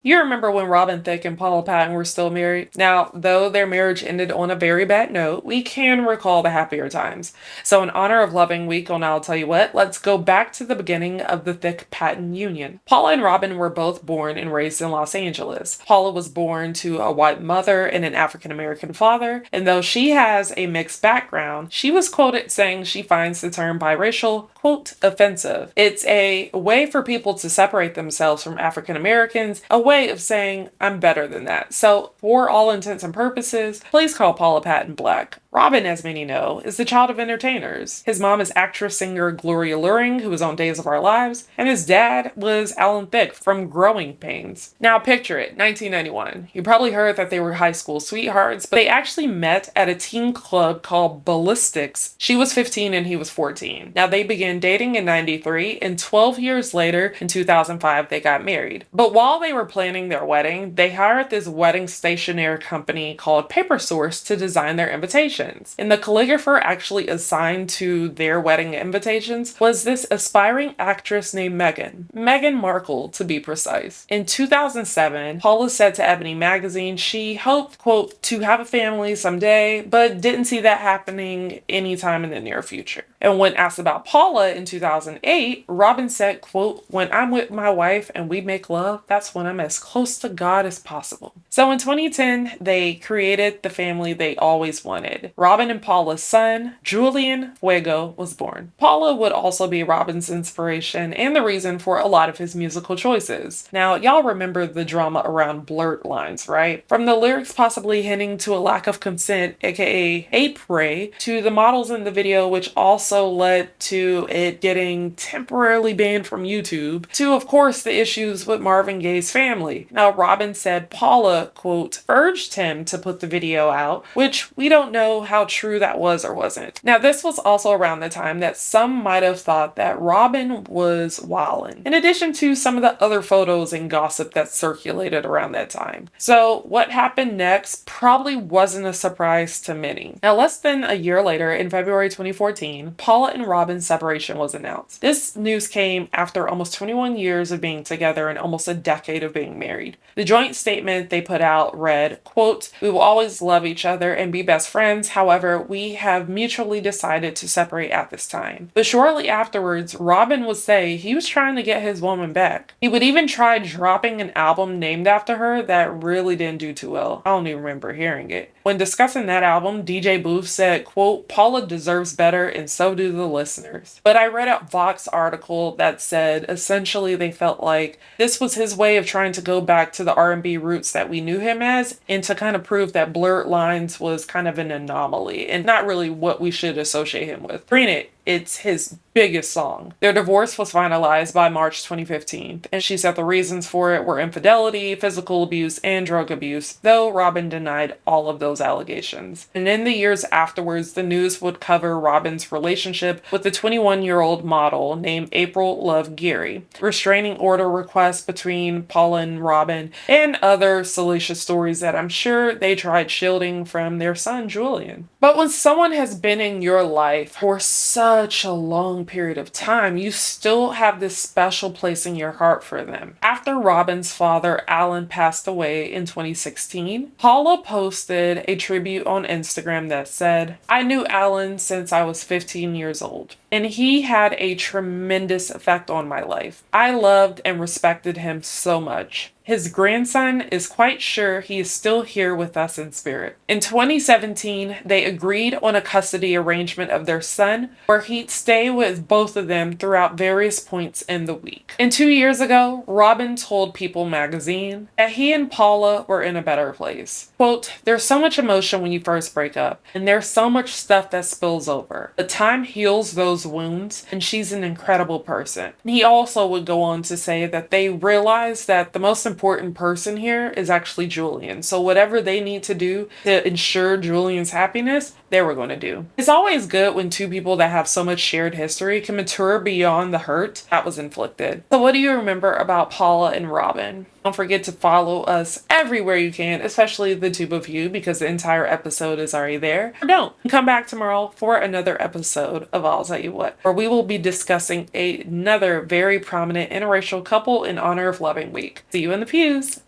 You remember when Robin Thicke and Paula Patton were still married? Now, though their marriage ended on a very bad note, we can recall the happier times. So in honor of Loving Week, I'll tell you what, let's go back to the beginning of the Thicke-Patton union. Paula and Robin were both born and raised in Los Angeles. Paula was born to a white mother and an African-American father, and though she has a mixed background, she was quoted saying she finds the term biracial, quote, offensive. It's a way for people to separate themselves from African Americans, a way of saying I'm better than that. So for all intents and purposes, please call Paula Patton black. Robin, as many know, is the child of entertainers. His mom is actress-singer Gloria Loring, who was on Days of Our Lives, and his dad was Alan Thicke from Growing Pains. Now picture it, 1991. You probably heard that they were high school sweethearts, but they actually met at a teen club called Ballistics. She was 15 and he was 14. Now they began dating in 93, and 12 years later, in 2005, they got married. But while they were planning their wedding, they hired this wedding stationery company called Paper Source to design their invitations. And the calligrapher actually assigned to their wedding invitations was this aspiring actress named Meghan Markle to be precise. In 2007, Paula said to Ebony magazine she hoped, quote, to have a family someday, but didn't see that happening anytime in the near future. And when asked about Paula in 2008, Robin said, quote, when I'm with my wife and we make love, that's when I'm as close to God as possible. So in 2010, they created the family they always wanted. Robin and Paula's son, Julian Hueido, was born. Paula would also be Robin's inspiration and the reason for a lot of his musical choices. Now, y'all remember the drama around blurred lines, right? From the lyrics possibly hinting to a lack of consent, aka ape rape, to the models in the video, which also led to it getting temporarily banned from YouTube, to, of course, the issues with Marvin Gaye's family. Now, Robin said Paula, quote, urged him to put the video out, which we don't know how true that was or wasn't. Now, this was also around the time that some might have thought that Robin was wildin', in addition to some of the other photos and gossip that circulated around that time. So what happened next probably wasn't a surprise to many. Now, less than a year later, in February 2014, Paula and Robin's separation was announced. This news came after almost 21 years of being together and almost a decade of being married. The joint statement they put out read, quote, we will always love each other and be best friends. However, we have mutually decided to separate at this time. But shortly afterwards, Robin would say he was trying to get his woman back. He would even try dropping an album named after her that really didn't do too well. I don't even remember hearing it. When discussing that album, DJ Booth said, quote, Paula deserves better and so do the listeners. But I read a Vox article that said essentially they felt like this was his way of trying to go back to the R&B roots that we knew him as and to kind of prove that Blurred Lines was kind of an anomaly and not really what we should associate him with. Granted, it's his biggest song. Their divorce was finalized by March 2015, and she said the reasons for it were infidelity, physical abuse, and drug abuse, though Robin denied all of those allegations. And in the years afterwards, the news would cover Robin's relationship with the 21-year-old model named April Love Geary, restraining order requests between Paula and Robin, and other salacious stories that I'm sure they tried shielding from their son Julian. But when someone has been in your life for such a long period of time, you still have this special place in your heart for them. After Robin's father, Alan, passed away in 2016, Paula posted a tribute on Instagram that said, I knew Alan since I was 15 years old, and he had a tremendous effect on my life. I loved and respected him so much. His grandson is quite sure he is still here with us in spirit. In 2017, they agreed on a custody arrangement of their son where he'd stay with both of them throughout various points in the week. And 2 years ago, Robin told People magazine that he and Paula were in a better place. Quote, there's so much emotion when you first break up, and there's so much stuff that spills over. But time heals those wounds, and she's an incredible person. And he also would go on to say that they realized that the most important person here is actually Julian. So whatever they need to do to ensure Julian's happiness, they were going to do. It's always good when two people that have so much shared history can mature beyond the hurt that was inflicted. So what do you remember about Paula and Robin? Don't forget to follow us everywhere you can, especially the tube of you, because the entire episode is already there. Or don't. Come back tomorrow for another episode of I'll Tell You What, where we will be discussing another very prominent interracial couple in honor of Loving Week. See you in the pews.